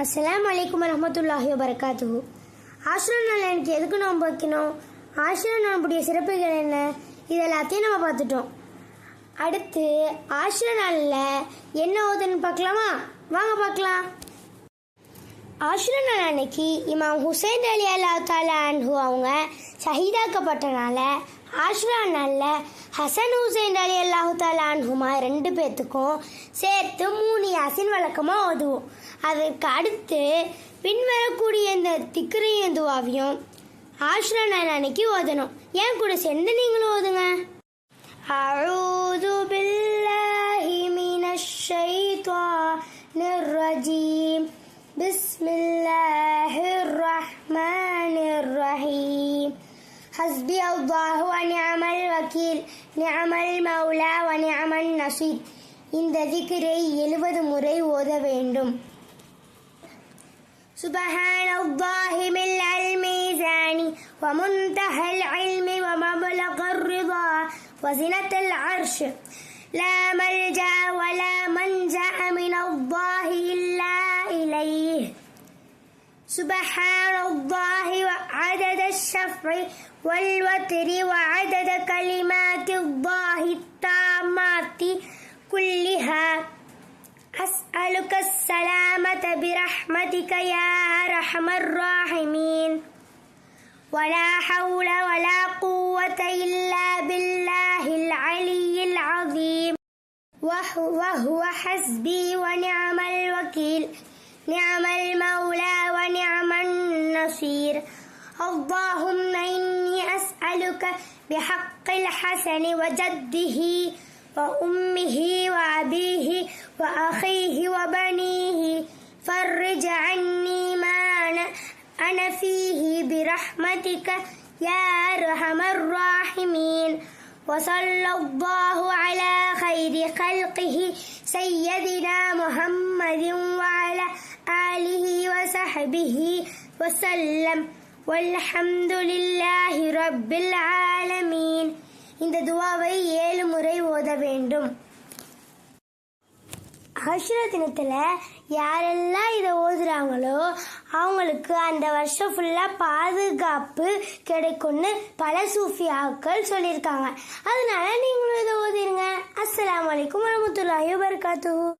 அஸ்ஸலாமு அலைக்கும் வரஹ்மத்துல்லாஹி வபரகாத்துஹு. ஆஷுரா நாள் எனக்கு எதுக்கு நோன்பு வைக்கணும், ஆஷுரா நோன்புடைய சிறப்புகள் என்ன, இது எல்லாத்தையும் நம்ம பார்த்துட்டோம். அடுத்து ஆஷுரா நாளில் என்ன ஓதுன்னு பார்க்கலாமா? வாங்க பார்க்கலாம். ஆஷுரா நாள் அன்னைக்கு இமாம் ஹுசைன் அலி அல்லாஹ் தஆலா அன்ஹு அவங்க ஷஹீதாக்கப்பட்டனால ஆஷுரா நாளில் ஹசன் ஹுசைன் அலி அல்லாஹ் தஆலா அன்ஹுமா 2 பேர்த்துக்கும் சேர்த்து 3 யாசின் வழக்கமாக ஓதுவோம். அதற்கு அடுத்து பின்வரக்கூடிய இந்த திக்ரையும் துவாவையும் ஆஷுரா நாள் அன்னைக்கு ஓதணும். ஏன் கூட சேர்ந்து நீங்களும் ஓதுங்க. அஊது பில்லாஹி மினஷ் ஷைத்தானிர் ரஜீம். பிஸ்மில்லாஹிர் ரஹ்மானிர் ரஹீம். ஹஸ்பி அல்லாஹு வ நிஅமல் வக்கீல், நிஅமல் மௌலா வ நிஅமன் நஸீர். இந்த திக்ரை 70 முறை ஓத வேண்டும். சுப்ஹானல்லாஹி மில்லல் மீசானி வ முன்தஹல் இல்மி வ மப்லகர் ரிதா வ ஸினத்தல் அர்ஷ். லா மல்ஜா வ லா மன்ஜா மினல்லாஹி இல்லா இலைஹி. சுப்ஹானல்லாஹி வ அததஷ் ஷஃப்இ வல் வத்ரி வ அதத கலிமாத்தில்லாஹி தாம்மாத்தி குல்லிஹா. أسألك السلامة برحمتك يا أرحم الراحمين. ولا حول ولا قوة إلا بالله العلي العظيم. وهو حسبي ونعم الوكيل، نعم المولى ونعم النصير. اللهم إني أسألك بحق الحسن وجده وأمه وأبيه وأخيه وبنيه فرج عني ما أنا فيه برحمتك يا أرحم الراحمين. وصلى الله على خير خلقه سيدنا محمد وعلى آله وصحبه وسلم والحمد لله رب العالمين. இந்த துவாவை 7 முறை ஓத வேண்டும். ஆஷுரா தினத்தில் யாரெல்லாம் இதை ஓதுறாங்களோ அவங்களுக்கு அந்த வருஷம் ஃபுல்லாக பாதுகாப்பு கிடைக்கும்னு பல சூஃபியாக்கள் சொல்லியிருக்காங்க. அதனால நீங்களும் இதை ஓதிருங்க. அஸ்ஸலாமு அலைக்கும் வரஹ்மத்துல்லாஹி வபரகாத்துஹு.